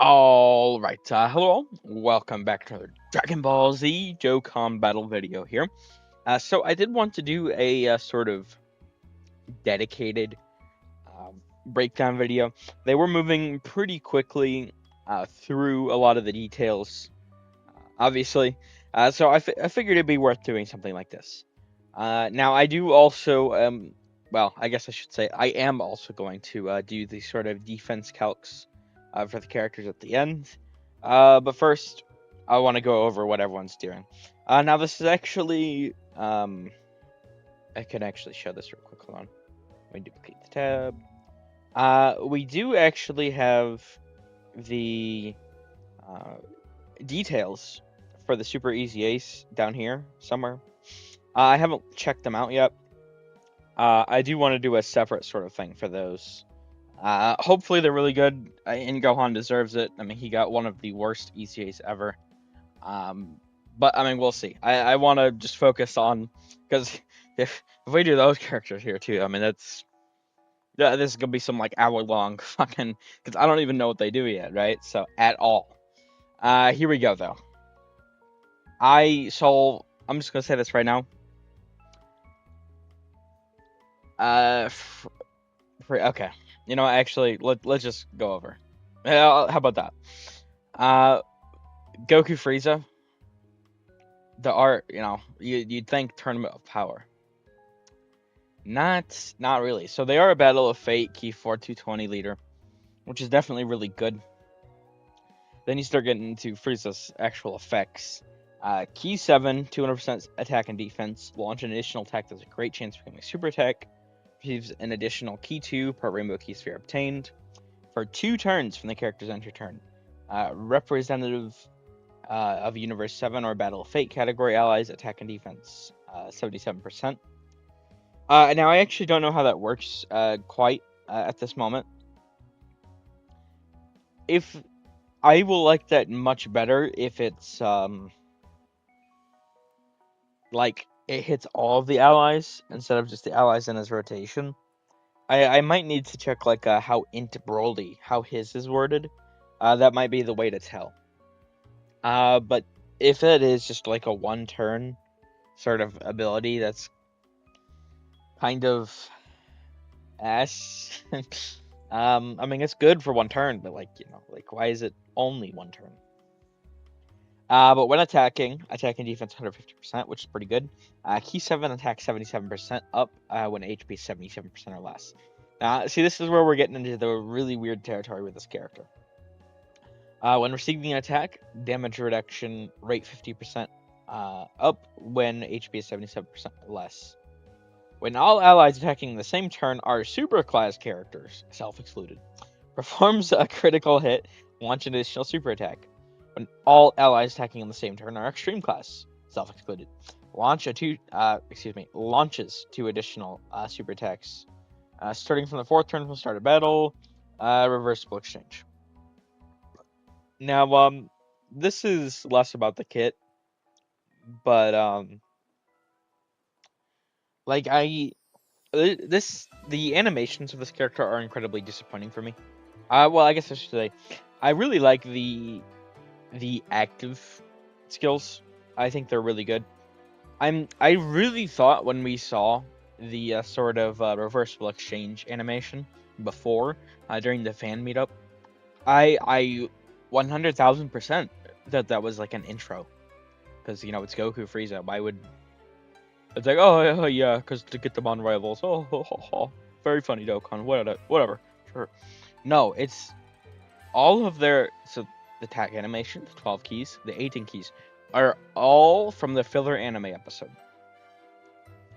All right, hello all. Welcome back to another Dragon Ball Z Dokkan battle video here. So I did want to do a sort of dedicated breakdown video. They were moving pretty quickly through a lot of the details, obviously. So I figured it'd be worth doing something like this. Now I do also, well, I guess I should say I am also going to do the sort of defense calcs for the characters at the end. But first, I want to go over what everyone's doing. Now this is actually, I can actually show this real quick. Hold on. Let me duplicate the tab. We do actually have the details for the Super Easy Ace down here somewhere. I haven't checked them out yet. I do want to do a separate sort of thing for those. Hopefully they're really good, and Gohan deserves it. I mean, he got one of the worst ECAs ever. But I mean, we'll see. I want to just focus on, because if we do those characters here too, I mean, this is gonna be some like hour-long fucking, because I don't even know what they do yet, right? So at all. Here we go though. I'm just gonna say this right now. Okay. You know, actually, let's just go over. How about that? Goku Frieza. The art, you know, you'd think Tournament of Power. Not really. So they are a Battle of Fate Key 4220 leader, which is definitely really good. Then you start getting into Frieza's actual effects. Key 7, 200% attack and defense. Launch an additional attack that's a great chance of becoming super attack. Receives an additional Key 2 per Rainbow Key Sphere obtained. For 2 turns from the character's end turn. Representative of Universe 7 or Battle of Fate category allies attack and defense 77%. Now I actually don't know how that works quite at this moment. If I will like that much better if it's like it hits all of the allies instead of just the allies in his rotation. I might need to check like how int Broly, how his is worded. That might be the way to tell. But if it is just like a 1-turn sort of ability, that's kind of ass. I mean, it's good for 1 turn, but like, you know, like why is it only 1 turn? But when attacking defense 150%, which is pretty good. Key 7 attack 77% up when HP 77% or less. See, this is where we're getting into the really weird territory with this character. When receiving an attack, damage reduction rate 50% up when HP is 77% or less. When all allies attacking the same turn are super class characters, self-excluded, performs a critical hit, launch an additional super attack. When all allies attacking on the same turn are extreme class, self-excluded, launches 2 additional super attacks. Starting from the 4th turn from the start of battle, reversible exchange. Now, this is less about the kit, but like the animations of this character are incredibly disappointing for me. Well, I guess I should say, I really like the active skills. I think they're really good. I really thought when we saw the sort of reversible exchange animation before during the fan meetup, I 100,000% that was like an intro, because you know it's Goku Frieza. Why would it's like, oh yeah, because to get them on rivals. Oh, very funny, Dokkan. Whatever. Sure. No, it's all of their the attack animation, the 12 keys, the 18 keys, are all from the filler anime episode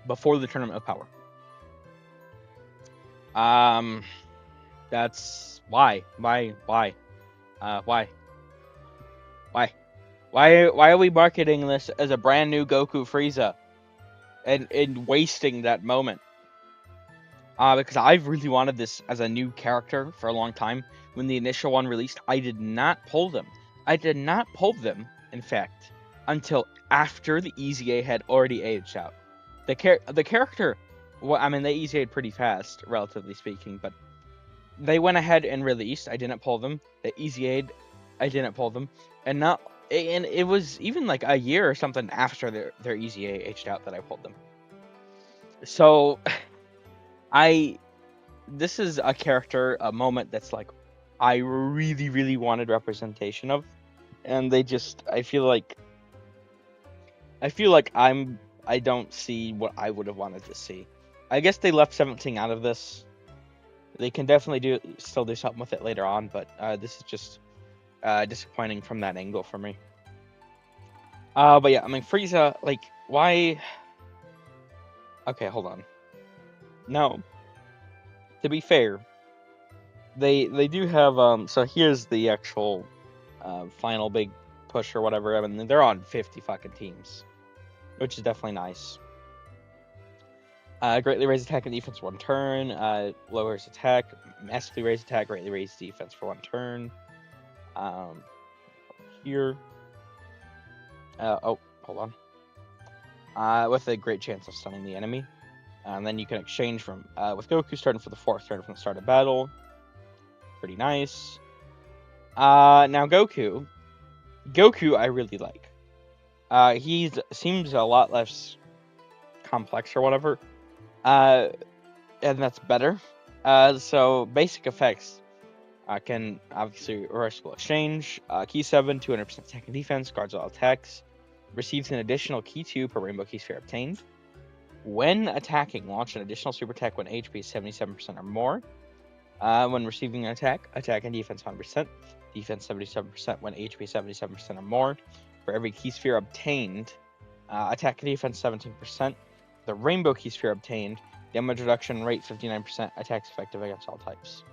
before the Tournament of Power. That's why. Why are we marketing this as a brand new Goku Frieza and wasting that moment? Because I've really wanted this as a new character for a long time. When the initial one released, I did not pull them. In fact, until after the EZA had already aged out. The character, well, I mean, they EZA'd pretty fast, relatively speaking, but they went ahead and released. I didn't pull them. They EZA'd I didn't pull them, and it was even like a year or something after their EZA aged out that I pulled them. So this is a character, a moment that's like I really, really wanted representation of, and I feel like I don't see what I would have wanted to see. I guess they left 17 out of this. They can definitely still do something with it later on, but this is just disappointing from that angle for me. But yeah, I mean Frieza, like, why? Okay, hold on. No, to be fair, they do have So here's the actual final big push or whatever. I mean, they're on 50 fucking teams, which is definitely nice. Greatly raise attack and defense for 1 turn. Lowers attack, massively raise attack, greatly raise defense for 1 turn. Here. Oh, hold on. With a great chance of stunning the enemy. And then you can exchange from with Goku starting for the 4th turn from the start of battle. Pretty nice. Now Goku I really like. He seems a lot less complex or whatever. And that's better. So basic effects can obviously reversible exchange. Key 7, 200% attack and defense, guards all attacks. Receives an additional Key 2 per Rainbow Key Sphere obtained. When attacking, launch an additional super attack when HP is 77% or more. When receiving an attack and defense 100%, defense 77% when HP 77% or more. For every Key Sphere obtained, attack and defense 17%. The Rainbow Key Sphere obtained, damage reduction rate 59%, attacks effective against all types.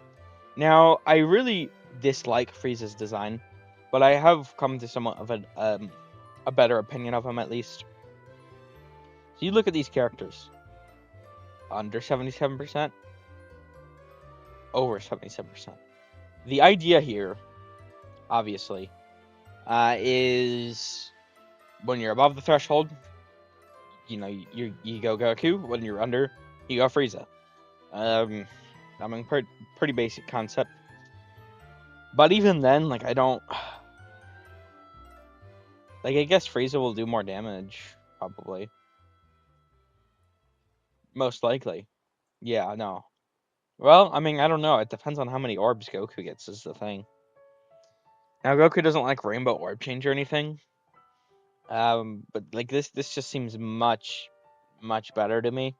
Now, I really dislike Frieza's design, but I have come to somewhat of a better opinion of him, at least. So you look at these characters. Under 77%, over 77%. The idea here, obviously, is when you're above the threshold, you go Goku. When you're under, you go Frieza. I mean, pretty basic concept. But even then, like, I don't... Like, I guess Frieza will do more damage, probably. Most likely. Yeah, no. Well, I mean, I don't know. It depends on how many orbs Goku gets, is the thing. Now, Goku doesn't like Rainbow Orb Change or anything. But, like, this just seems much, much better to me.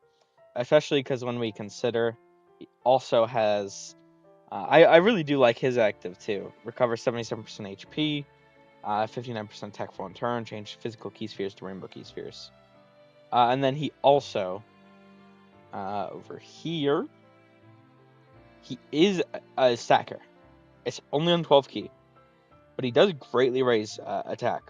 Especially because when we consider he also has... I really do like his active, too. Recover 77% HP, 59% attack for 1 turn, change physical Key Spheres to Rainbow Key Spheres. And then he also... over here... He is a stacker. It's only on 12 key. But he does greatly raise attack.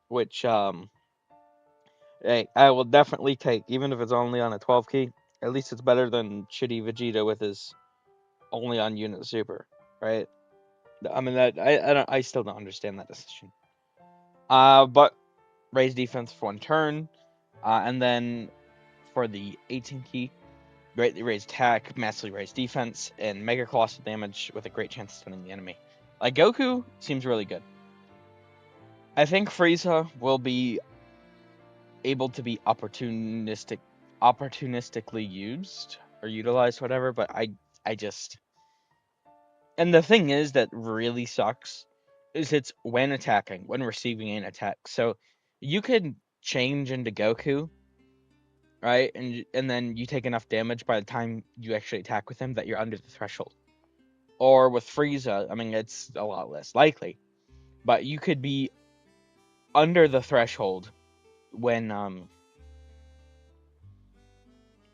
Which, hey, I will definitely take, even if it's only on a 12 key. At least it's better than shitty Vegeta with his only on unit super, right? I mean, I still don't understand that decision. But raise defense for 1 turn. And then for the 18 key, greatly raise attack, massively raise defense, and mega colossal damage with a great chance of stunning the enemy. Like, Goku seems really good. I think Frieza will be able to be opportunistically used or utilized, whatever, but I just... And the thing is that really sucks is it's when attacking, when receiving an attack. So you could change into Goku, right? And then you take enough damage by the time you actually attack with him that you're under the threshold. Or with Frieza, I mean, it's a lot less likely. But you could be under the threshold when,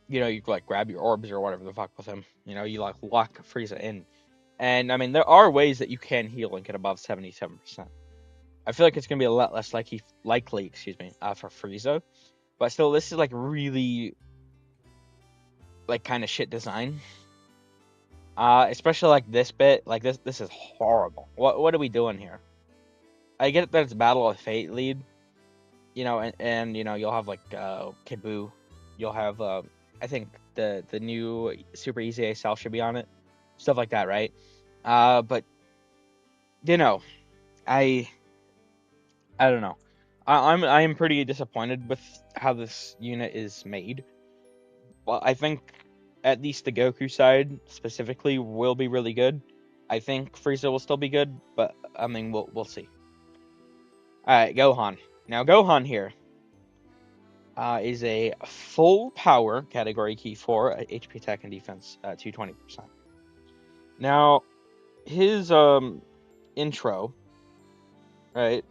you like grab your orbs or whatever the fuck with him. You like lock Frieza in. And I mean, there are ways that you can heal and get above 77%. I feel like it's gonna be a lot less likely, for Frieza. But still, this is like really, like, kind of shit design. Especially like this bit, like this is horrible. What are we doing here? I get that it's Battle of Fate lead, and you'll have like Kid Buu, you'll have I think the new Super EZA Cell should be on it, stuff like that, right? But I don't know. I am pretty disappointed with how this unit is made. Well, I think at least the Goku side specifically will be really good. I think Frieza will still be good, but I mean we'll see. All right, Gohan. Now Gohan here is a full power category key 4 HP attack and defense 220%. Now his intro, right?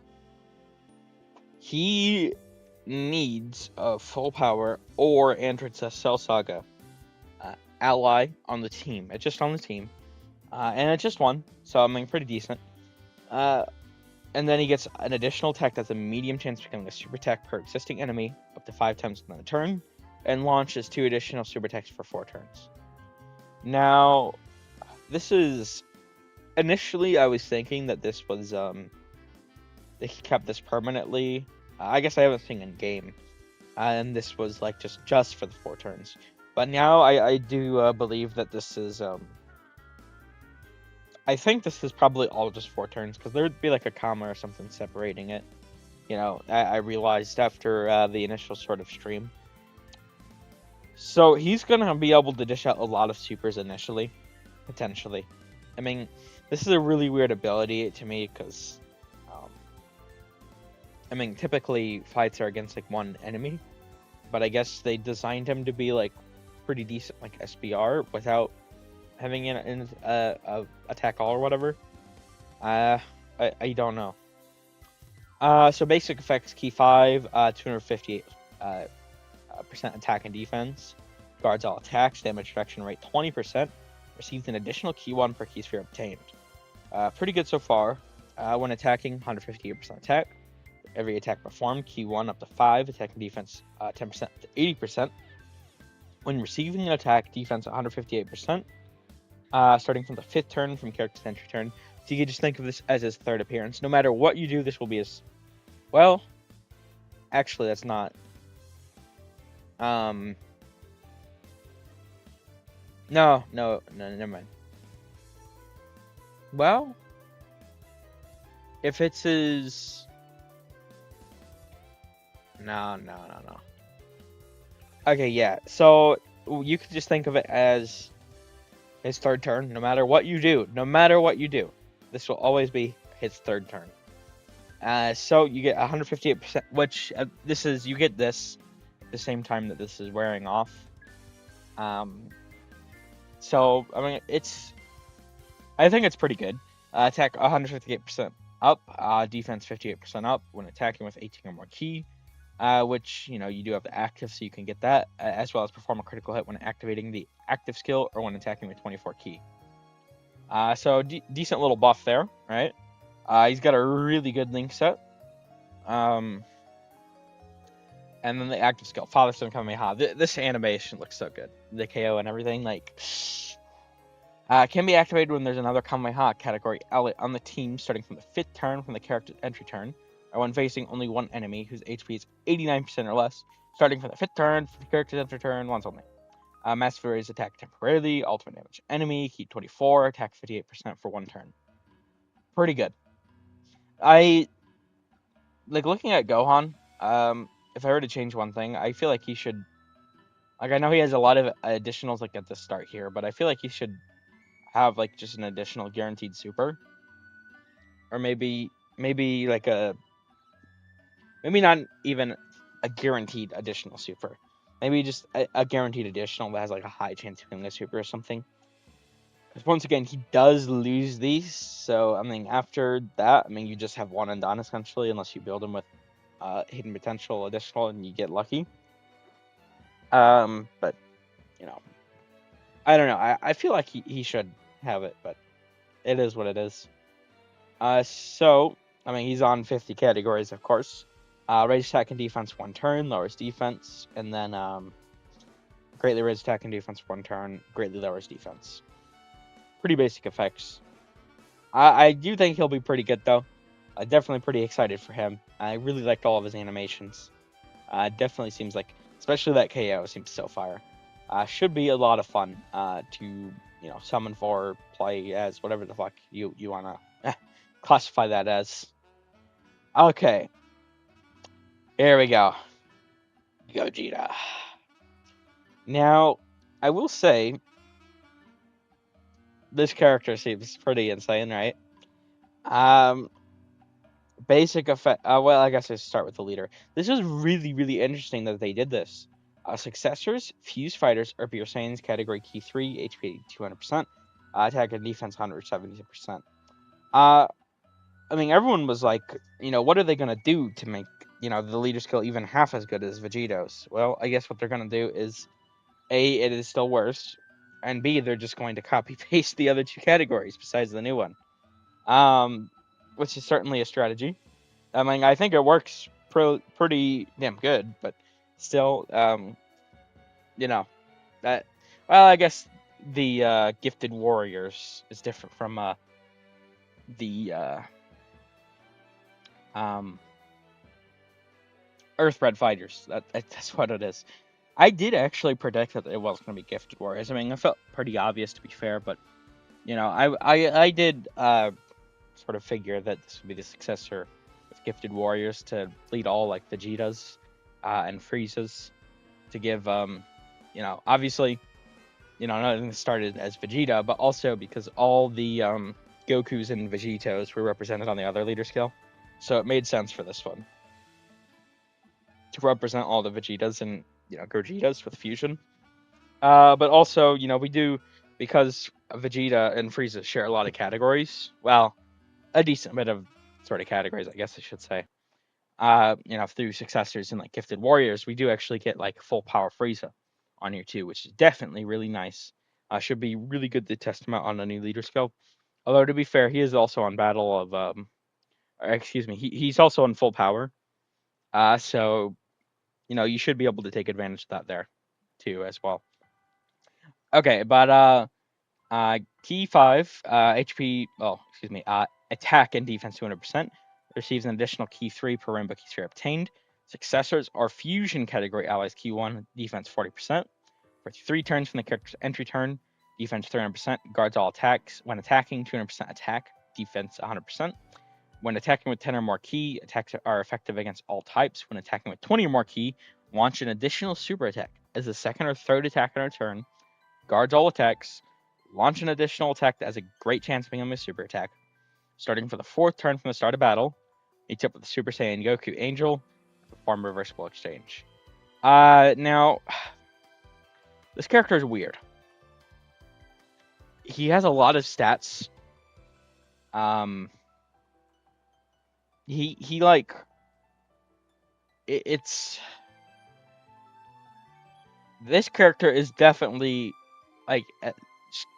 He needs a full power or Android's Cell Saga ally on the team. It's just on the team. And it's just one, so I mean, pretty decent. And then he gets an additional attack that's a medium chance of becoming a super attack per existing enemy up to 5 times in a turn, and launches 2 additional super attacks for 4 turns. Now, this is... Initially, I was thinking that this was, they kept this permanently. I guess I haven't seen in game. And this was, like, just for the 4 turns. But now I do believe that this is, I think this is probably all just 4 turns, because there would be, like, a comma or something separating it. You know, I realized after the initial sort of stream. So, he's gonna be able to dish out a lot of supers initially. Potentially. I mean, this is a really weird ability to me, because... I mean, typically fights are against, like, one enemy. But I guess they designed him to be, like, pretty decent, like, SBR without having an attack all or whatever. I don't know. So basic effects, key 5, 258% attack and defense. Guards all attacks, damage reduction rate 20%. Receives an additional key 1 per key sphere obtained. Pretty good so far. When attacking, 158% attack. Every attack performed, key 1 up to 5, attack and defense 10% up to 80%. When receiving an attack, defense 158%, starting from the 5th turn from character's entry turn. So you can just think of this as his 3rd appearance. No matter what you do, this will be his... Well, actually, that's not... No, never mind. Well, if it's his... No. Okay, yeah. So you could just think of it as his 3rd turn. No matter what you do, this will always be his 3rd turn. So you get 158%, which you get this at the same time that this is wearing off. So I mean, I think it's pretty good. Attack 158% up, defense 58% up when attacking with 18 or more key. Which, you know, you do have the active, so you can get that, as well as perform a critical hit when activating the active skill or when attacking with 24 key. So decent little buff there, right? He's got a really good link set. And then the active skill, Father Son Kamehameha. This animation looks so good. The KO and everything, like... can be activated when there's another Kamehameha category ally on the team, starting from the 5th turn from the character's entry turn. Or when facing only one enemy whose HP is 89% or less, starting from the 5th turn, for the character's entry turn, once only. Mass Fury's attack temporarily, ultimate damage enemy, key 24, attack 58% for 1 turn. Pretty good. Like, looking at Gohan, if I were to change one thing, I feel like he should... Like, I know he has a lot of additionals, like, at the start here, but I feel like he should have, like, just an additional guaranteed super. Or maybe like a... Maybe not even a guaranteed additional super. Maybe just a guaranteed additional that has like a high chance of becoming a super or something. Because once again, he does lose these. So, I mean, after that, I mean, you just have one and done essentially, unless you build him with hidden potential additional and you get lucky. But, you know, I don't know. I feel like he should have it, but it is what it is. So, I mean, he's on 50 categories, of course. Raise attack and defense 1 turn, lowers defense, and then greatly raise attack and defense 1 turn, greatly lowers defense. Pretty basic effects. I do think he'll be pretty good, though. Definitely pretty excited for him. I really liked all of his animations. Definitely seems like, especially that KO seems so fire. Should be a lot of fun to, you know, summon for, play as, whatever the fuck you wanna classify that as. Okay, here we go. Gogeta. Now, I will say, this character seems pretty insane, right? Basic effect. Well, I guess I start with the leader. This is really, really interesting that they did this. Successors, Fuse Fighters, are Beer Saiyans category key 3, HP 200%, attack and defense 170%. I mean, everyone was like, what are they going to do to make, the leader skill even half as good as Vegito's? Well, I guess what they're going to do is, A, it is still worse, and B, they're just going to copy-paste the other two categories besides the new one. Which is certainly a strategy. I mean, I think it works pretty damn good, but still, that. Well, I guess the Gifted Warriors is different from the Earthbred Fighters. That's what it is. I did actually predict that it was going to be Gifted Warriors. I mean, it felt pretty obvious, to be fair, but I did sort of figure that this would be the successor with Gifted Warriors to lead all like Vegetas and Friezas to give obviously not only started as Vegeta, but also because all the Gokus and Vegetos were represented on the other leader scale, so it made sense for this one to represent all the Vegetas and Gogetas with fusion. But also we do, because Vegeta and Frieza share a lot of categories. Well, a decent bit of sort of categories, I guess I should say. Through successors and like Gifted Warriors, we do actually get like full power Frieza on here too, which is definitely really nice. Should be really good to test him out on a new leader skill. Although to be fair, he is also on Battle of or excuse me, he's also on full power. So you should be able to take advantage of that there too as well. Okay, but key 5, HP, attack and defense 200%, receives an additional key 3 per rainbow key 3 obtained. Successors are fusion category allies key 1, defense 40%. For 3 turns from the character's entry turn, defense 300%, guards all attacks. When attacking, 200% attack, defense 100%. When attacking with 10 or more key, attacks are effective against all types. When attacking with 20 or more key, launch an additional super attack. As a second or third attack on a turn, guards all attacks, launch an additional attack that has a great chance of becoming a super attack. Starting for the 4th turn from the start of battle, meets up with the Super Saiyan Goku Angel, perform reversible exchange. Now, this character is weird. He has a lot of stats. He like, it's, this character is definitely like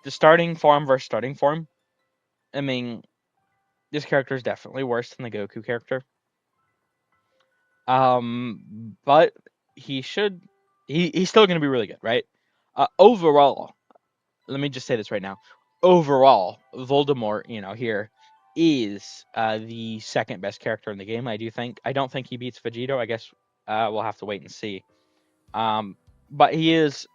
the starting form versus starting form. I mean, this character is definitely worse than the Goku character. But he's still going to be really good, right? Overall, let me just say this right now. Overall, Voldemort, here is the second best character in the game. I don't think he beats Vegito. I guess we'll have to wait and see. But he is,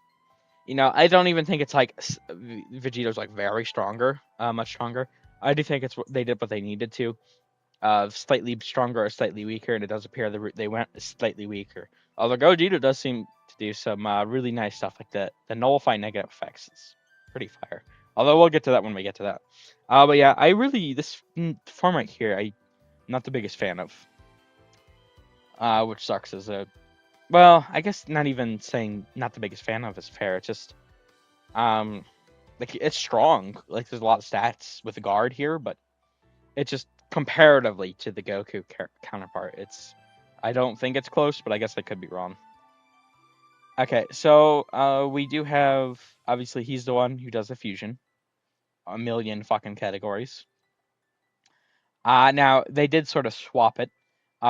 I don't even think it's like Vegito's like very stronger, much stronger. I do think they did what they needed to. Slightly stronger or slightly weaker, and it does appear they went slightly weaker. Although Gogeta does seem to do some really nice stuff, like the nullify negative effects. It's pretty fire. Although we'll get to that when we get to that. But yeah, this form right here, I'm not the biggest fan of. Which sucks as a, well, I guess not even saying not the biggest fan of is fair. It's just, like, it's strong. Like, there's a lot of stats with the guard here, but it's just comparatively to the Goku counterpart, I don't think it's close, but I guess I could be wrong. Okay, so we do have, obviously he's the one who does the fusion. A million fucking categories. Now they did sort of swap it.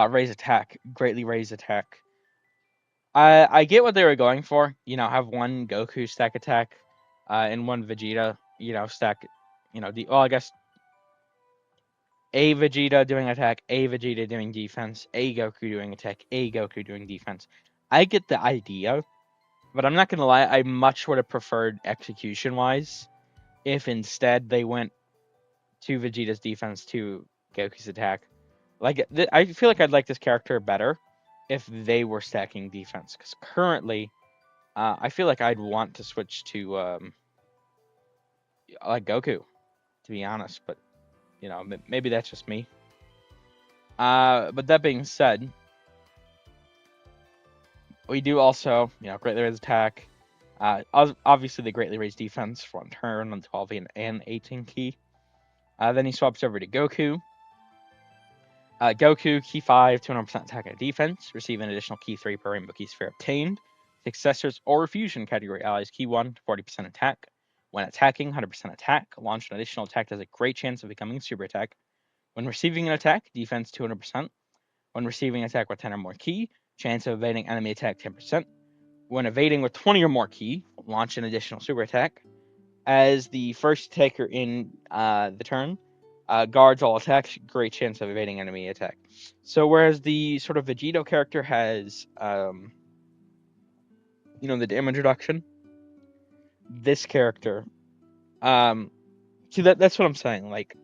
Raise attack, greatly raise attack. I get what they were going for. Have one Goku stack attack, and one Vegeta, stack. I guess a Vegeta doing attack, a Vegeta doing defense, a Goku doing attack, a Goku doing defense. I get the idea, but I'm not gonna lie, I much would have preferred execution-wise if instead they went to Vegeta's defense, to Goku's attack. Like, I feel like I'd like this character better if they were stacking defense. Because currently, I feel like I'd want to switch to like Goku, to be honest. But maybe that's just me. But that being said, we do also, greatly raise attack. Obviously, they greatly raise defense for 1 turn on 12 and 18 key. Then he swaps over to Goku. Goku, key 5, 200% attack and defense. Receive an additional key 3 per Rainbow Key Sphere obtained. Successors or fusion category allies, key 1, 40% attack. When attacking, 100% attack. Launch an additional attack that has a great chance of becoming super attack. When receiving an attack, defense 200%. When receiving an attack with 10 or more key, chance of evading enemy attack 10%. When evading with 20 or more key, launch an additional super attack. As the first attacker in the turn, guards all attacks, great chance of evading enemy attack. So whereas the sort of Vegito character has, the damage reduction, this character, see that's what I'm saying. Like,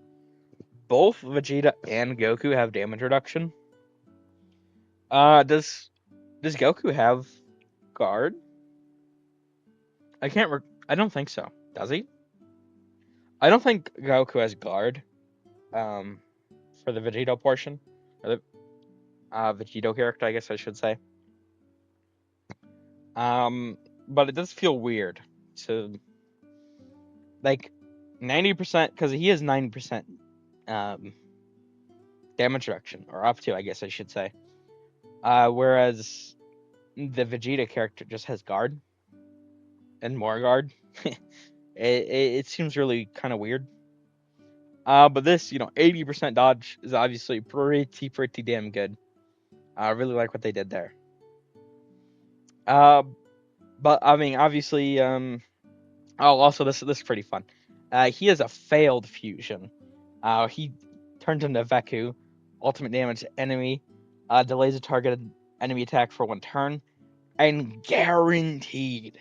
both Vegeta and Goku have damage reduction. Does Goku have guard? I don't think so. Does he? I don't think Goku has guard. For the Vegito portion, or the Vegito character, I guess I should say. But it does feel weird to, like, 90%, because he has 90% damage reduction, or up to, I guess I should say. Whereas the Vegeta character just has guard and more guard. it seems really kind of weird. But this, 80% dodge is obviously pretty damn good. I really like what they did there. But I mean, obviously, also this is pretty fun. He has a failed fusion. He turns into Veku, ultimate damage to enemy, delays a targeted enemy attack for 1 turn, and guaranteed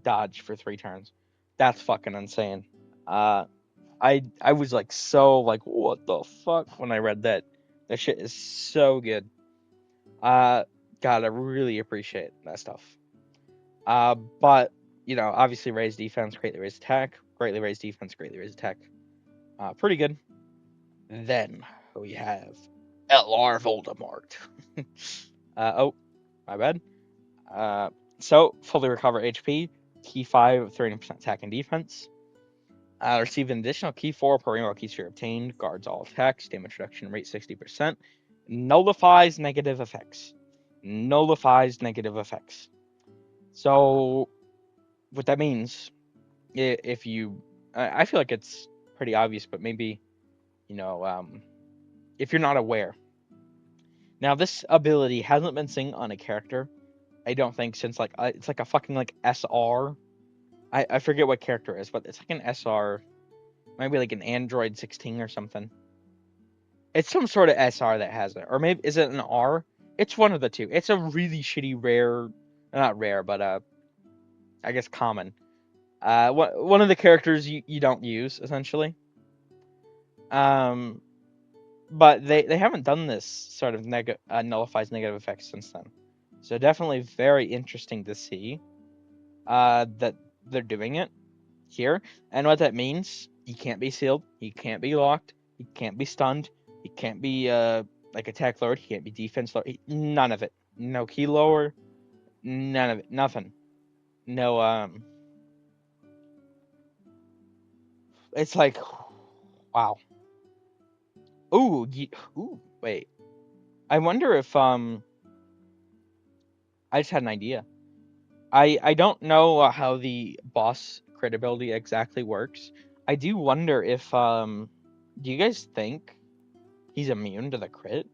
dodge for 3 turns. That's fucking insane. I was like, so like, what the fuck when I read that. That shit is so good. God, I really appreciate that stuff. But obviously raise defense, greatly raise attack, greatly raise defense, greatly raise attack. Pretty good. Then we have LR Voldemort. Oh, my bad. So fully recover HP, key 5, 30% attack and defense. Receive an additional key 4 per Rainbow Key Sphere obtained. Guards all attacks. Damage reduction rate 60%. Nullifies negative effects. So what that means, if you, I feel like it's pretty obvious, but maybe, if you're not aware. Now, this ability hasn't been seen on a character, I don't think, since like it's like a fucking like SR. I forget what character it is, but it's like an SR, maybe like an Android 16 or something. It's some sort of SR that has it, or maybe is it an R? It's one of the two. It's a really shitty rare, not rare, but I guess common. One of the characters you don't use essentially. But they haven't done this sort of nullifies negative effects since then. So definitely very interesting to see that they're doing it here. And what that means, he can't be sealed, he can't be locked, he can't be stunned, he can't be like attack lowered, he can't be defense lowered, none of it. No key lower, none of it, nothing. No, it's like, wow. Ooh, wait. I wonder if I just had an idea. I don't know how the boss crit ability exactly works. I do wonder if do you guys think he's immune to the crit?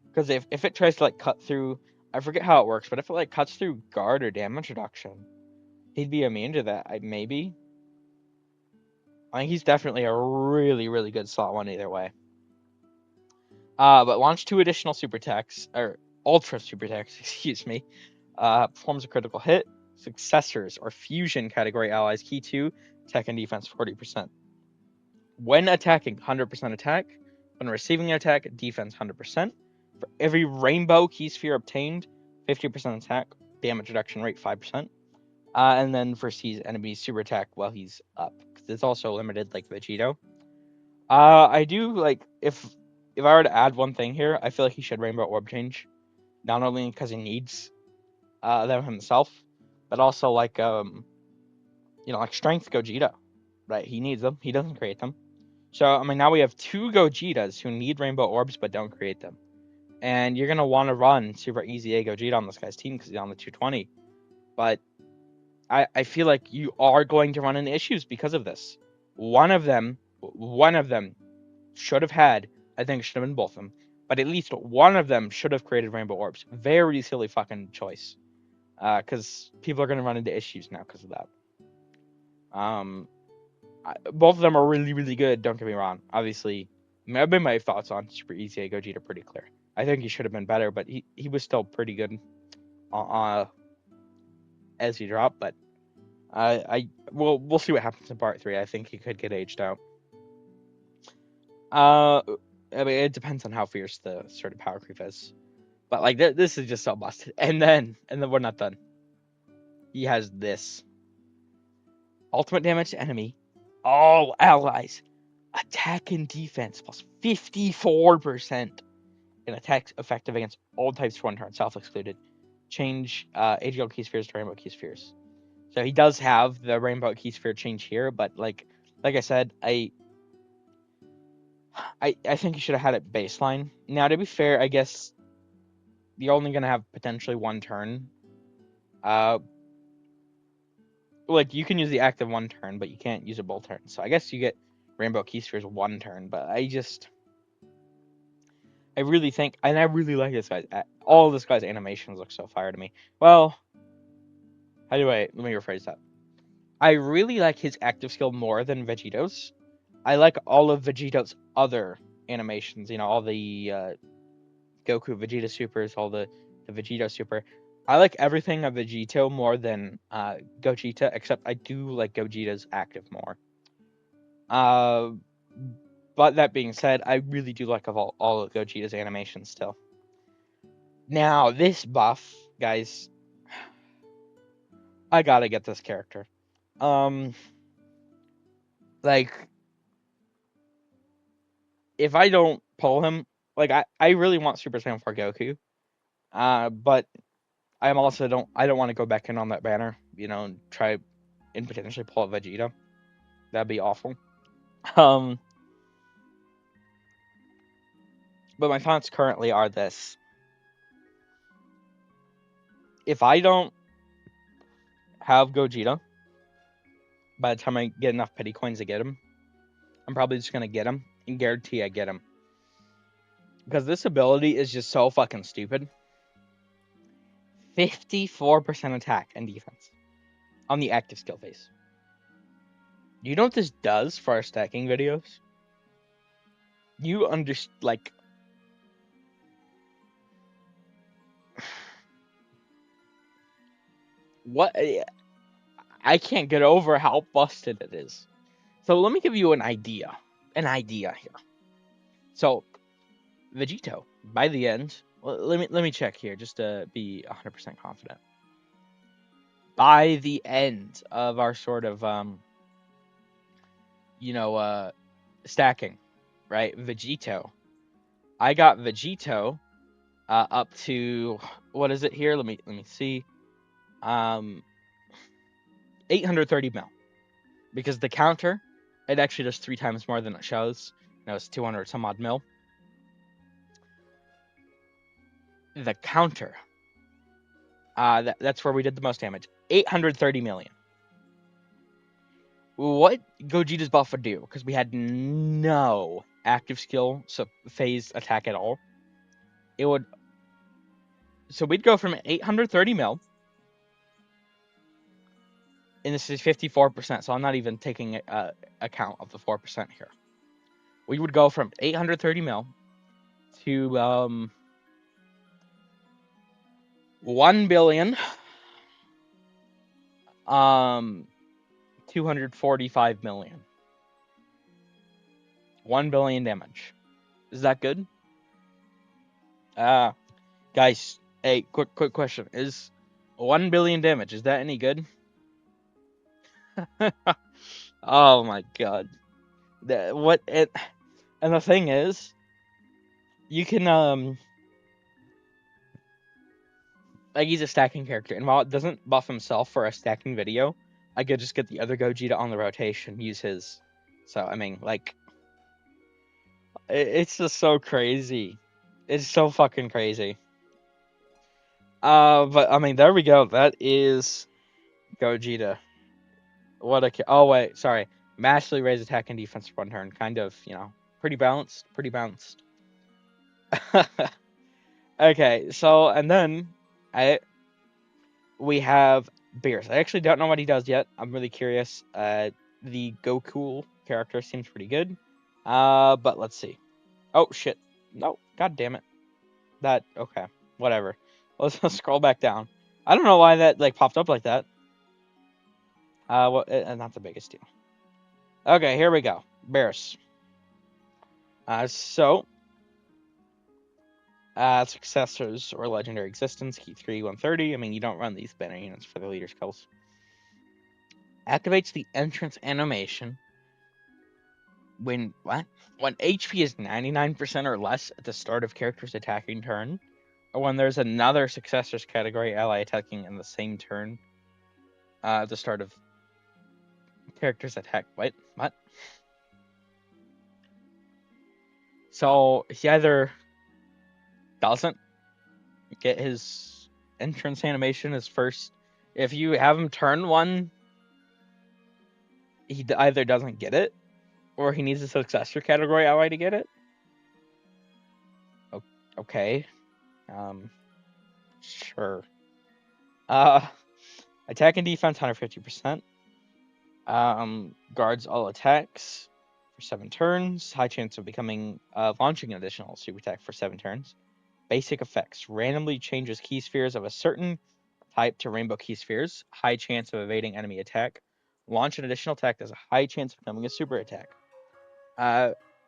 Because if it tries to like cut through, I forget how it works, but if it like cuts through guard or damage reduction, he'd be immune to that. Maybe. I think he's definitely a really, really good slot one either way. But launch 2 additional super attacks, or ultra super attacks, excuse me. Performs a critical hit. Successors or fusion category allies, key 2, attack and defense 40%. When attacking, 100% attack, When receiving an attack, defense 100%. For every rainbow key sphere obtained, 50% attack, damage reduction rate 5%. And then for C's enemy super attack while he's up, because it's also limited like Vegito. I do like if I were to add one thing here, I feel like he should Rainbow Orb change, not only because he needs them himself, but also like like Strength Gogeta, right? He needs them. He doesn't create them. So I mean, now we have 2 Gogetas who need Rainbow Orbs but don't create them, and you're gonna want to run Super Easy A Gogeta on this guy's team because he's on the 220. But I feel like you are going to run into issues because of this. One of them should have had, I think it should have been both of them, but at least one of them should have created Rainbow Orbs. Very silly fucking choice. Because people are going to run into issues now because of that. Both of them are really, really good, don't get me wrong. Obviously, my thoughts on Super Easy A Gogeta are pretty clear. I think he should have been better, but he was still pretty good as he dropped, but we'll see what happens in part 3. I think he could get aged out. I mean, it depends on how fierce the sort of power creep is, but like this is just so busted. And then we're not done. He has this ultimate damage to enemy, all allies, attack and defense plus 54%, and attack effective against all types for 1 turn, self excluded. Change AGL key spheres to rainbow key spheres. So he does have the rainbow key sphere change here, but like I said, I think he should have had it baseline. Now, to be fair, I guess you're only gonna have potentially 1 turn. Like you can use the active 1 turn, but you can't use it both turns. So I guess you get rainbow key spheres 1 turn. But I really think, and I really like this guy. All of this guy's animations look so fire to me. Well, let me rephrase that. I really like his active skill more than Vegito's. I like all of Vegito's other animations. All the Goku Vegeta supers, all the Vegito super. I like everything of Vegito more than Gogeta, except I do like Gogeta's active more. But that being said, I really do like all of Gogeta's animations still. Now, this buff, guys, I gotta get this character. Like, if I don't pull him, like, I really want Super Saiyan 4 Goku. But I don't want to go back in on that banner, and try and potentially pull a Vegeta. That'd be awful. But my thoughts currently are this. If I don't have Gogeta, by the time I get enough pity coins to get him, I'm probably just going to get him and guarantee I get him. Because this ability is just so fucking stupid. 54% attack and defense on the active skill phase. Do you know what this does for our stacking videos? You like... What? I can't get over how busted it is. So let me give you an idea. Here. So, Vegito, by the end, let me check here just to be 100% confident. By the end of our sort of stacking, right? Vegito. I got Vegito up to, what is it here? Let me see. 830 mil. Because the counter, it actually does 3 times more than it shows. No, it's 200 some odd mil. The counter, that's where we did the most damage. 830 million. What Gogeta's buff would do, because we had no active skill, so phase attack at all. So we'd go from 830 mil, and this is 54%, so I'm not even taking account of the 4% here. We would go from 830 mil to 1 billion 245 million. 1 billion damage. Is that good? Guys, hey, quick question. Is 1 billion damage, is that any good? Oh my god. And the thing is, you can like, he's a stacking character, and while it doesn't buff himself for a stacking video, I could just get the other Gogeta on the rotation, use his. So I mean, like, it's just so crazy. It's so fucking crazy. But I mean, there we go. That is Gogeta. What a oh wait, sorry. Massively raise attack and defense for 1 turn. Kind of, pretty balanced. Pretty balanced. Okay, so and then we have Beerus. I actually don't know what he does yet. I'm really curious. The GOKU character seems pretty good. But let's see. Oh shit. No, god damn it. Okay. Whatever. Let's scroll back down. I don't know why that like popped up like that. Not the biggest deal. Okay, here we go. Beerus. Successors or legendary existence, key 3, 130. I mean, you don't run these banner units for the leader's kills. Activates the entrance animation when HP is 99% or less at the start of character's attacking turn, or when there's another successors category ally attacking in the same turn at the start of character's attack. What? So he either doesn't get his entrance animation as first. If you have him turn 1, he either doesn't get it, or he needs a successor category ally to get it. Okay. Sure. Attack and defense 150%. Guards all attacks for 7 turns. High chance of launching an additional super attack for 7 turns. Basic effects. Randomly changes key spheres of a certain type to rainbow key spheres. High chance of evading enemy attack. Launch an additional attack. There's a high chance of becoming a super attack.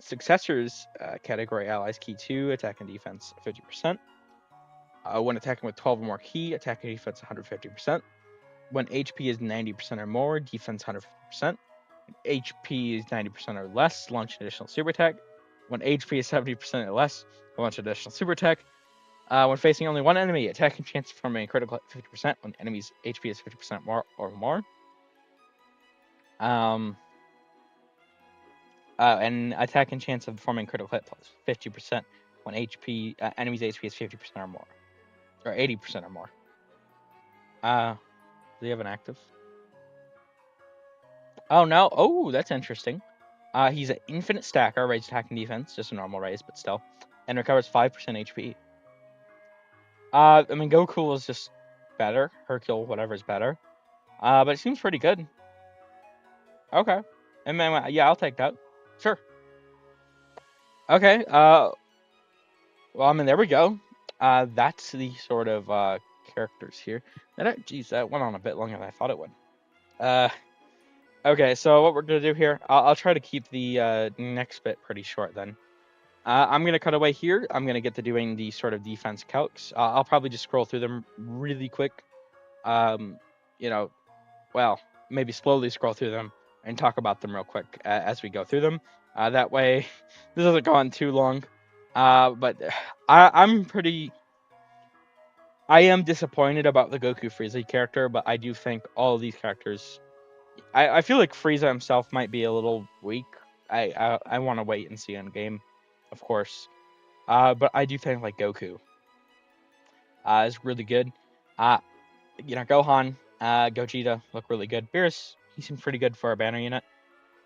Successors category allies key 2, attack and defense 50%. When attacking with 12 or more key, attack and defense 150%. When HP is 90% or more, defense 150%. When HP is 90% or less, launch an additional super attack. When HP is 70% or less, launch an additional super attack. When facing only one enemy, attacking chance of forming a critical at 50% when enemy's HP is 50% more or more. And attack and chance of forming critical hit plus 50% when enemy's HP is 50% or more. Or 80% or more. Do they have an active? Oh, no. Oh, that's interesting. He's an infinite stacker, raised attack and defense, just a normal raise, but still. And recovers 5% HP. I mean, GOKU is just better. Hercule, whatever is better. But it seems pretty good. Okay. And then, yeah, I'll take that. Sure. Okay. Well, I mean, there we go. That's the sort of characters here. That went on a bit longer than I thought it would. Okay, so what we're gonna do here, I'll try to keep the next bit pretty short then. I'm gonna cut away here. I'm gonna get to doing the sort of defense calcs. I'll probably just scroll through them really quick. Well, maybe slowly scroll through them and talk about them real quick as we go through them. That way, this doesn't go on too long. But I am disappointed about the Goku Frieza character, but I do think all of these characters. I feel like Frieza himself might be a little weak. I want to wait and see in game, of course. But I do think like Goku is really good. Gohan, Gogeta look really good. Beerus, he seems pretty good for a banner unit.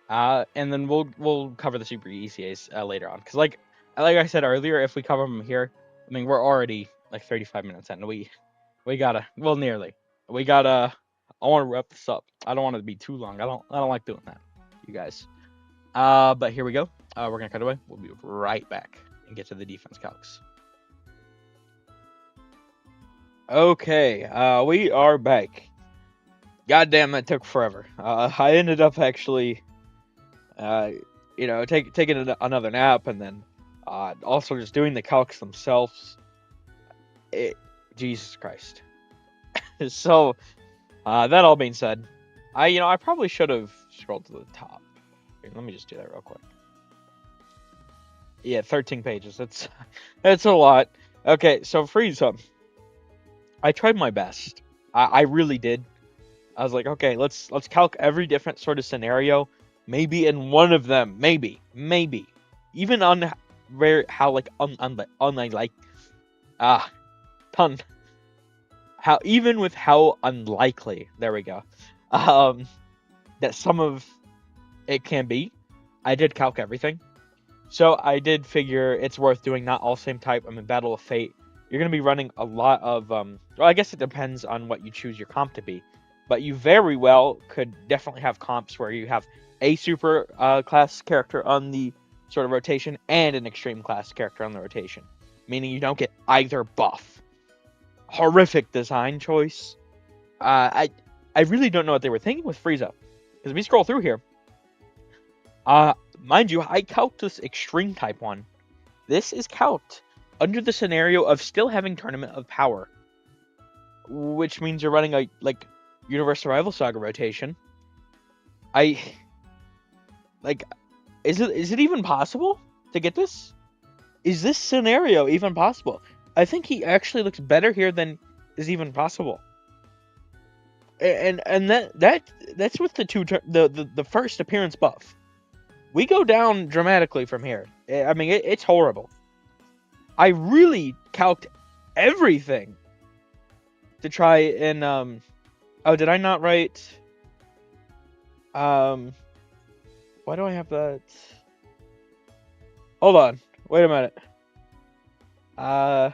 And then we'll cover the Super ECAs later on, because like I said earlier, if we cover them here, I mean we're already like 35 minutes in. We gotta nearly. I want to wrap this up. I don't want it to be too long. I don't like doing that, you guys. But here we go. We're gonna cut away. We'll be right back and get to the defense calcs. Okay, we are back. Goddamn, that took forever. I ended up actually, taking another nap, and then Also, just doing the calcs themselves. Jesus Christ. So, that all being said, I probably should have scrolled to the top. Here, let me just do that real quick. Yeah, 13 pages. That's a lot. Okay, so Frieza. I tried my best. I really did. I was like, okay, let's calc every different sort of scenario. Maybe in one of them, maybe, even on how like unlike ton how even with how unlikely, there we go, that some of it can be, I did calc everything. So I did figure it's worth doing. Not all same type. I'm in Battle of Fate. You're going to be running a lot of, well, I guess it depends on what you choose your comp to be. But you very well could definitely have comps where you have a super class character on the sort of rotation and an extreme class character on the rotation. Meaning you don't get either buff. Horrific design choice. I really don't know what they were thinking with Frieza. Because we scroll through here. Mind you, I calced this extreme type one. This is calced under the scenario of still having Tournament of Power, which means you're running a Universe Survival Saga rotation. Is it even possible to get this? Is this scenario even possible? I think he actually looks better here than is even possible. And that's with the first appearance buff. We go down dramatically from here. I mean, it's horrible. I really calced everything to try and oh, did I not write? Why do I have that? Hold on. Wait a minute. So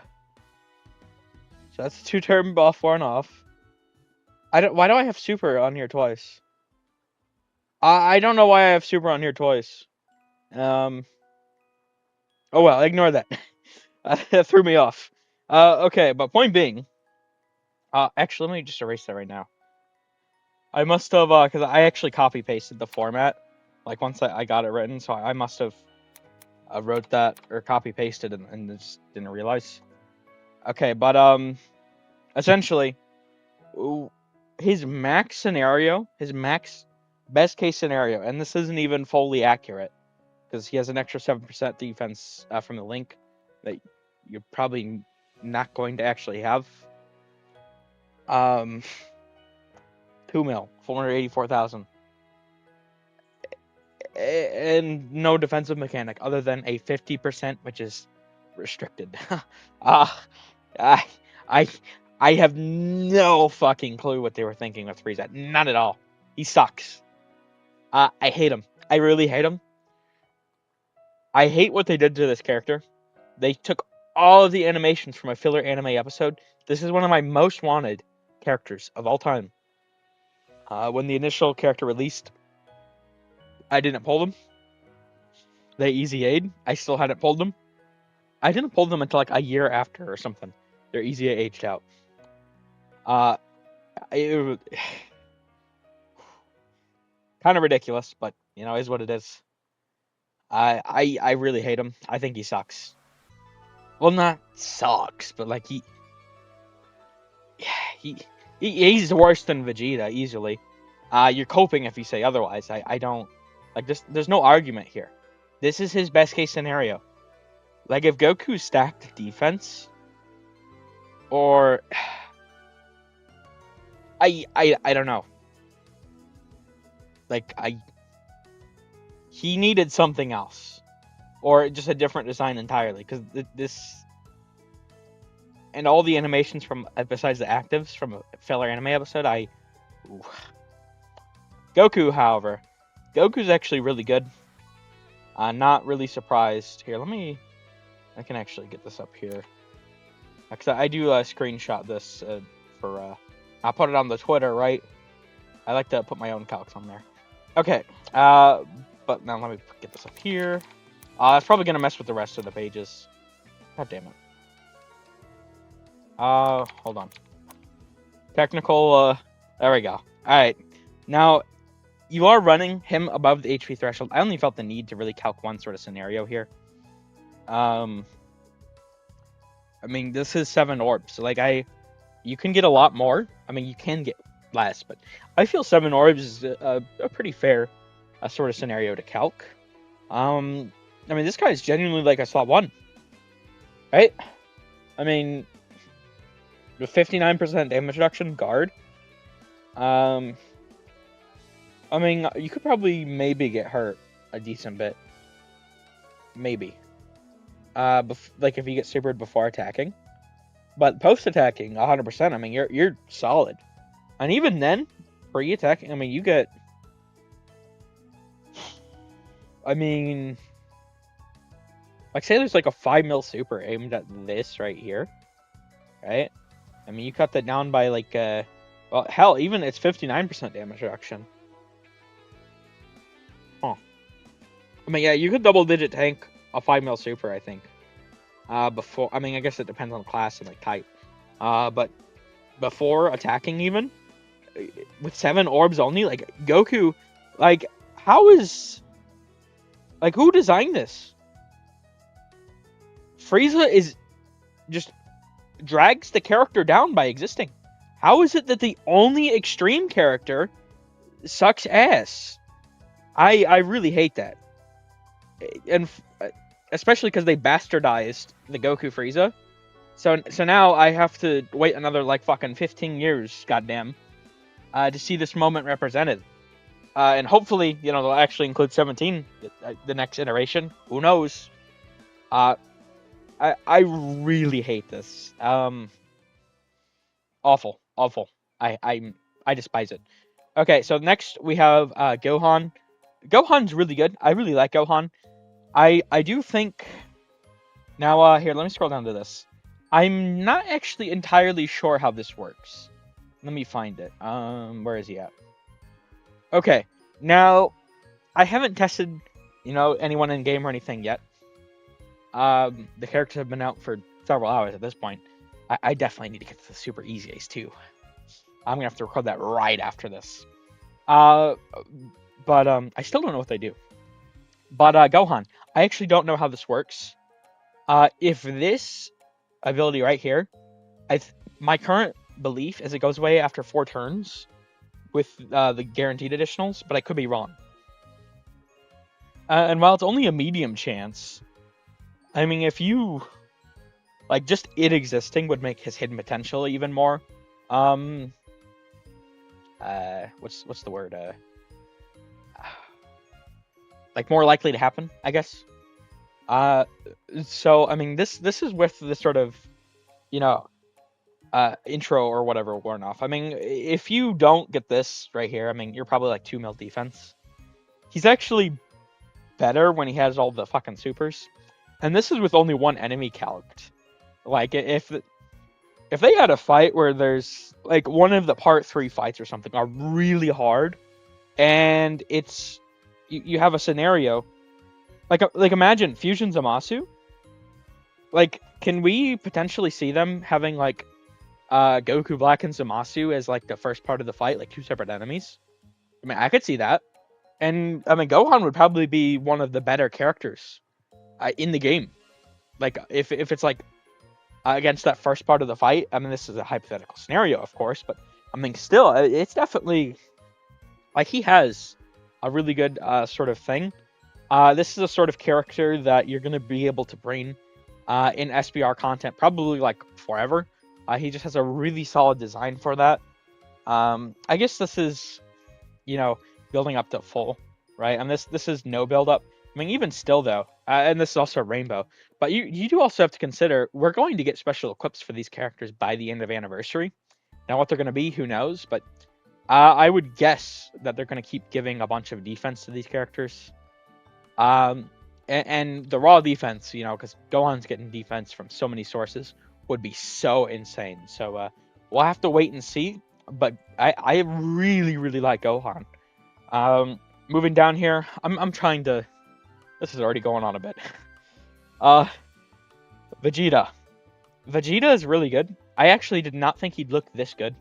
that's 2-turn buff worn off. Why do I have super on here twice? I don't know why I have super on here twice. Oh well, ignore that. That threw me off. Okay, but point being, actually, let me just erase that right now. I must have, because I actually copy pasted the format, like once I got it written, so I must have wrote that or copy pasted and just didn't realize. Okay, but essentially, his max scenario, his max best case scenario, and this isn't even fully accurate because he has an extra 7% defense from the link that you're probably not going to actually have. 2 mil, 484,000. And no defensive mechanic other than a 50%, which is restricted. I have no fucking clue what they were thinking with Frieza. Not at all. He sucks. I hate him. I really hate him. I hate what they did to this character. They took all of the animations from a filler anime episode. This is one of my most wanted characters of all time. When the initial character released, I didn't pull them. They easy aid. I still hadn't pulled them. I didn't pull them until like a year after or something. They're easy aged out. Kind of ridiculous, but is what it is. I really hate him. I think he sucks. Well, not sucks, but like he's worse than Vegeta easily. You're coping if you say otherwise. I don't like this. There's no argument here. This is his best case scenario. Like if Goku stacked defense, or I don't know. Like he needed something else, or just a different design entirely. Because this and all the animations from besides the actives from a filler anime episode, Goku, however, Goku's actually really good. Not really surprised. Here, I can actually get this up here. Because I do screenshot this for, I'll put it on the Twitter, right? I like to put my own calcs on there. Okay, but now let me get this up here. It's probably going to mess with the rest of the pages. God damn it. Hold on. Technical, there we go. Alright, now, you are running him above the HP threshold. I only felt the need to really calc one sort of scenario here. I mean, this is 7 orbs. So, like, you can get a lot more. I mean, you can get less, but I feel 7 orbs is a pretty fair sort of scenario to calc. I mean, this guy is genuinely like a slot 1, right? I mean, with 59% damage reduction, guard. I mean, you could probably maybe get hurt a decent bit. Maybe. Like if you get supered before attacking. But post-attacking, 100%, I mean, you're solid. And even then, pre-attacking, I mean, you get... I mean... Like, say there's like a 5 mil super aimed at this right here. Right? I mean, you cut that down by like... well, hell, even it's 59% damage reduction. Huh. I mean, yeah, you could double-digit tank a 5 mil super, I think. Before... I mean, I guess it depends on the class and like type. But before attacking even... With 7 orbs only, like, Goku... Like, how is... Like, who designed this? Frieza is just drags the character down by existing. How is it that the only extreme character sucks ass? I really hate that. And especially because they bastardized the Goku Frieza. So now I have to wait another, like, fucking 15 years, goddamn, to see this moment represented. And hopefully, you know, they'll actually include 17, the next iteration. Who knows? I really hate this. Awful. I despise it. Okay, so next we have Gohan. Gohan's really good. I really like Gohan. I do think... Now, here, let me scroll down to this. I'm not actually entirely sure how this works. Let me find it. Where is he at? Okay, now, I haven't tested, you know, anyone in game or anything yet. The characters have been out for several hours at this point. I definitely need to get to the Super Easy Ace too. I'm gonna have to record that right after this. But I still don't know what they do. But Gohan, I actually don't know how this works. If this ability right here, my current belief is it goes away after 4 turns with the guaranteed additionals, but I could be wrong. And while it's only a medium chance, I mean, if you... Like, just it existing would make his hidden potential even more... what's the word? Like, more likely to happen, I guess. So, I mean, this is with the sort of, you know, intro or whatever worn off. I mean, if you don't get this right here, I mean, you're probably like 2 mil defense. He's actually better when he has all the fucking supers. And this is with only 1 enemy calced. Like, if they had a fight where there's, like, one of the part 3 fights or something are really hard, and it's, you have a scenario, like imagine Fusion Zamasu. Like, can we potentially see them having, like, Goku Black and Zamasu as, like, the first part of the fight, like 2 separate enemies? I mean, I could see that. And, I mean, Gohan would probably be one of the better characters in the game. Like, if it's, like, against that first part of the fight. I mean, this is a hypothetical scenario, of course, but, I mean, still, it's definitely... Like, he has a really good sort of thing. This is a sort of character that you're going to be able to bring in SBR content probably, like, forever. He just has a really solid design for that. I guess this is, you know, building up to full, right? And this is no build-up. I mean, even still, though, and this is also Rainbow, but you do also have to consider, we're going to get special equips for these characters by the end of Anniversary. Now, what they're going to be, who knows, but I would guess that they're going to keep giving a bunch of defense to these characters. And the raw defense, you know, because Gohan's getting defense from so many sources, would be so insane. So we'll have to wait and see, but I really, really like Gohan. Moving down here, I'm trying to... This is already going on a bit. Vegeta. Vegeta is really good. I actually did not think he'd look this good.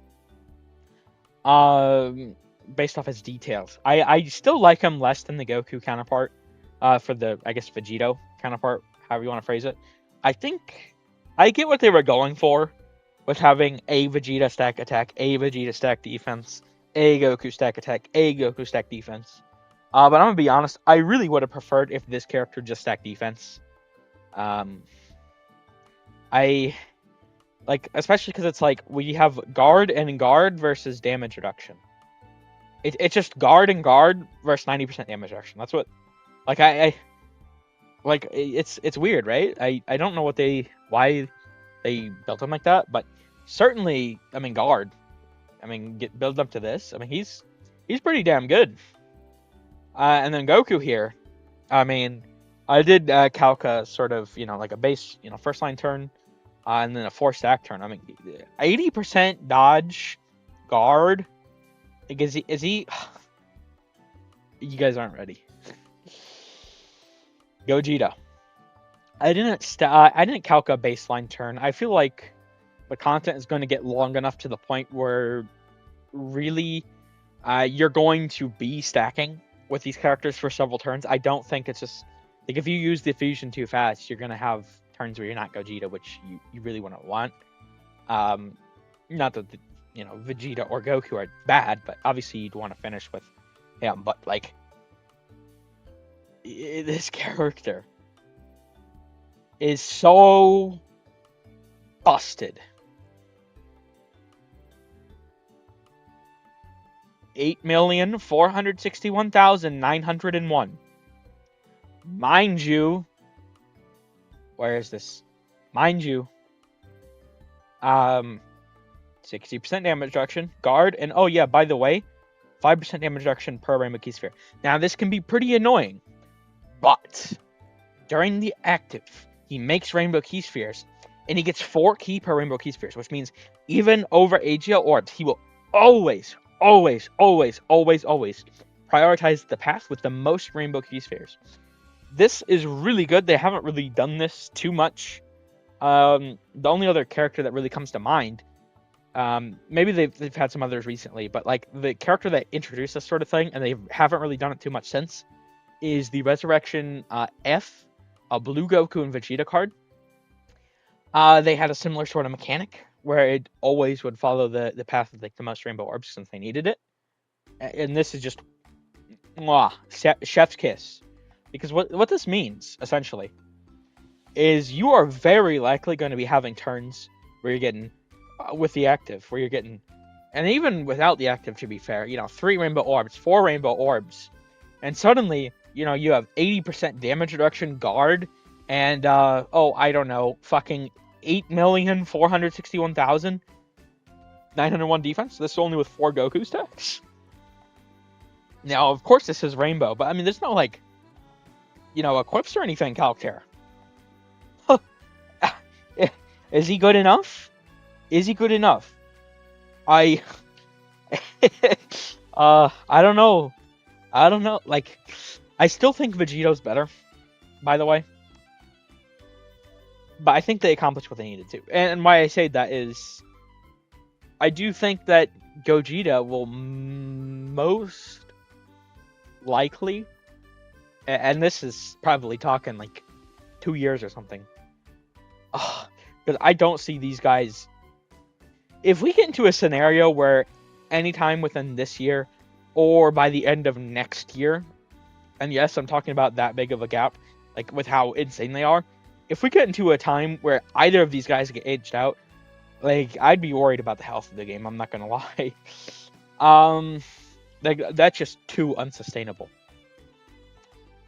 Based off his details. I still like him less than the Goku counterpart. For the, I guess, Vegito counterpart. however you want to phrase it. I think I get what they were going for with having a Vegeta stack attack, a Vegeta stack defense, a Goku stack attack, a Goku stack defense. But I'm gonna be honest, I really would have preferred if this character just stacked defense. I like, especially because it's like we have guard and guard versus damage reduction. It's just guard and guard versus 90% damage reduction. That's what, like I like it's weird, right? I don't know why they built him like that, but certainly, I mean, guard. I mean, build up to this. I mean, he's pretty damn good. And then Goku here. I mean, I did Calca sort of, like a base, first line turn, and then a 4-stack turn. I mean, 80% dodge, guard. Like, is he? You guys aren't ready. GOGETA. I didn't calc a baseline turn. I feel like the content is going to get long enough to the point where really you're going to be stacking with these characters for several turns. I don't think it's just like if you use the fusion too fast, you're going to have turns where you're not GOGETA, which you really wouldn't want. Not that Vegeta or Goku are bad, but obviously you'd want to finish with him. But like this character is so busted. 8,461,901. Mind you, where is this? Mind you, 60% damage reduction, guard, and oh yeah, by the way, 5% damage reduction per Rainbow Key Sphere. Now this can be pretty annoying, but during the active, he makes Rainbow Key Spheres, and he gets 4 key per Rainbow Key Spheres, which means even over AGL orbs, he will always prioritize the path with the most Rainbow Key Spheres. This is really good. They haven't really done this too much. The only other character that really comes to mind, maybe they've had some others recently, but like the character that introduced this sort of thing, and they haven't really done it too much since, is the Resurrection F, a Blue Goku and Vegeta card. They had a similar sort of mechanic where it always would follow the path of like the most Rainbow Orbs since they needed it. And this is just chef's kiss. Because what this means, essentially, is you are very likely going to be having turns where you're getting, with the active, where you're getting, and even without the active, to be fair, 3 Rainbow Orbs, 4 Rainbow Orbs, and suddenly, you have 80% damage reduction, guard, and, I don't know, fucking 8,461,901 defense. This is only with 4 Goku stacks. Now, of course, this is Rainbow, but I mean, there's no, like, equips or anything, Calcs here. Is he good enough? Is he good enough? I don't know. Like, I still think Vegeto's better, by the way. But I think they accomplished what they needed to. And why I say that is, I do think that GOGETA will most likely, and this is probably talking like 2 years or something, because I don't see these guys. If we get into a scenario where anytime within this year or by the end of next year, and yes, I'm talking about that big of a gap, like with how insane they are, if we get into a time where either of these guys get aged out, like, I'd be worried about the health of the game, I'm not gonna lie. Like, that's just too unsustainable.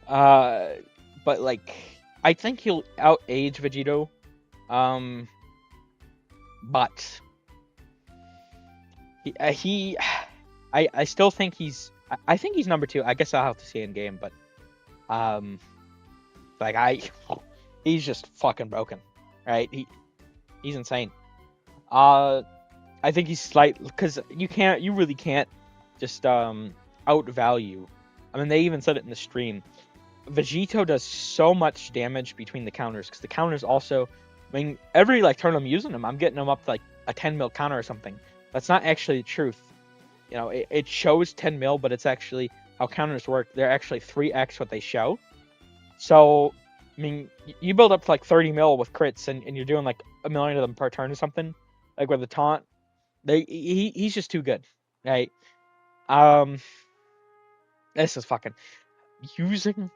But, like, I think he'll out-age Vegito. But I still think I think he's number 2. I guess I'll have to see in game, but he's just fucking broken, right? He's insane. I think he's because you really can't just outvalue. I mean, they even said it in the stream. Vegito does so much damage between the counters, because the counters also, I mean, every turn I'm using him, I'm getting him up to like a 10 mil counter or something. That's not actually the truth. It shows 10 mil, but it's actually how counters work. They're actually 3x what they show. So mean, you build up to like 30 mil with crits, and you're doing like a million of them per turn or something, like with the taunt. He's just too good, right? Um, this is fucking using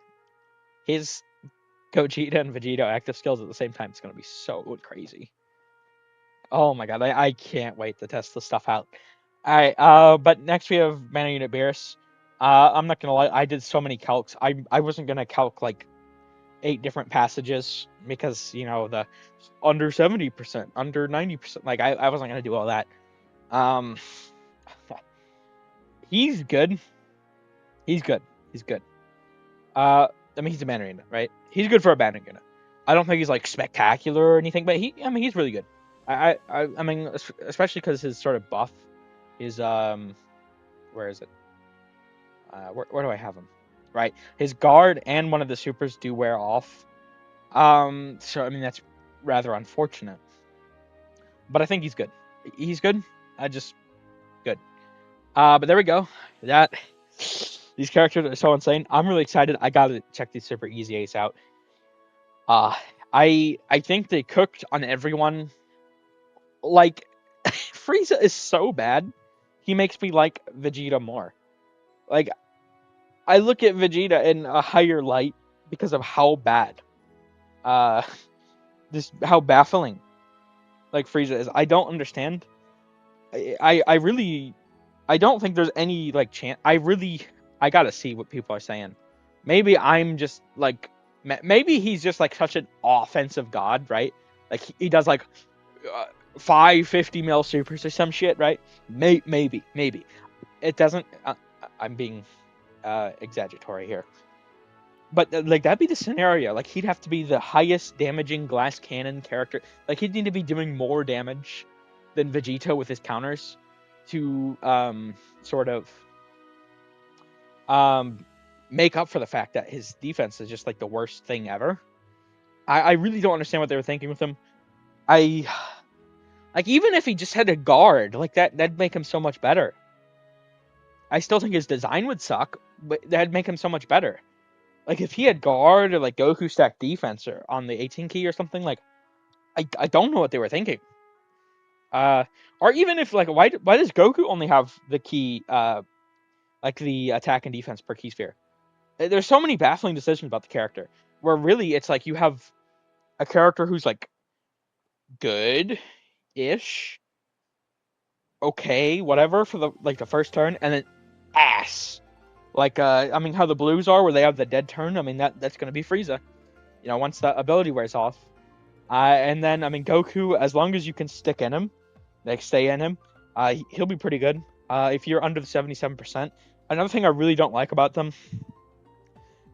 his Gogeta and Vegeta active skills at the same time. It's gonna be so crazy. Oh my god, I can't wait to test this stuff out. Alright, but next we have Mana Unit Beerus. I'm not gonna lie, I did so many calcs. I wasn't gonna calc like 8 different passages because, you know, the under 70%, under 90%. Like, I wasn't gonna do all that. Um, he's good. He's good. He's good. I mean, he's a Mana Unit, right? He's good for a Mana Unit. I don't think he's like spectacular or anything, but he's really good. I mean, especially because his sort of buff is where is it? Where do I have him? Right, his guard and one of the supers do wear off. So I mean that's rather unfortunate, but I think he's good. He's good. I just good. But there we go. That these characters are so insane. I'm really excited. I gotta check these Super Easy Ace out. Uh, I think they cooked on everyone. Like, Frieza is so bad, he makes me like Vegeta more. Like, I look at Vegeta in a higher light because of how bad, uh, just how baffling, like Frieza is. I don't understand. I really, I don't think there's any like chance. I gotta see what people are saying. Maybe I'm just like, maybe he's just like such an offensive god, right? Like he does like 550 mil supers or some shit, right? Maybe it doesn't. I'm being exaggeratory here, but like that'd be the scenario. Like he'd have to be the highest damaging glass cannon character. Like he'd need to be doing more damage than Vegeta with his counters to sort of make up for the fact that his defense is just like the worst thing ever. I really don't understand what they were thinking with him. I like even if he just had a guard like that'd make him so much better. I still think his design would suck, but that'd make him so much better. Like if he had guard or like Goku stack defense or on the 18 key or something, like I don't know what they were thinking. Or even if like why does Goku only have the key like the attack and defense per key sphere? There's so many baffling decisions about the character where really it's like you have a character who's like good ish, okay, whatever for the first turn, and then ass. Like I mean how the blues are where they have the dead turn. I mean that's gonna be Frieza. You know, once that ability wears off. And then I mean Goku, as long as you can stick in him, like stay in him, he'll be pretty good. If you're under the 77%. Another thing I really don't like about them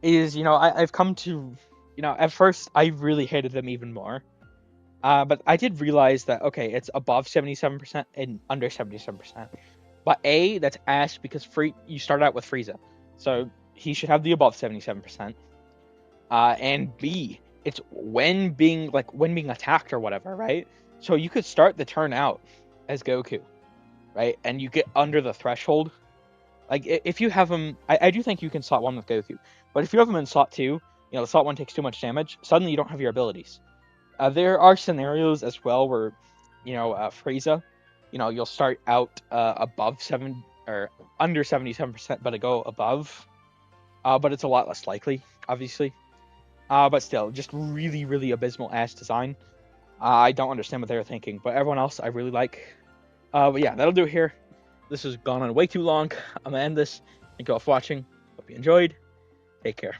is, you know, I've come to, you know, at first I really hated them even more. But I did realize that, okay, it's above 77% and under 77%. But A, that's ass because you start out with Frieza. So he should have the above 77%. And B, it's when being attacked or whatever, right? So you could start the turn out as Goku, right? And you get under the threshold. Like if you have him, I do think you can slot 1 with Goku. But if you have him in slot 2, you know, the slot 1 takes too much damage, suddenly you don't have your abilities. There are scenarios as well where, you know, Frieza, you know, you'll start out above 7 or under 77%, but it go above. But it's a lot less likely, obviously. But still, just really, really abysmal ass design. I don't understand what they were thinking, but everyone else I really like. But yeah, that'll do it here. This has gone on way too long. I'm gonna end this. Thank you all for watching. Hope you enjoyed. Take care.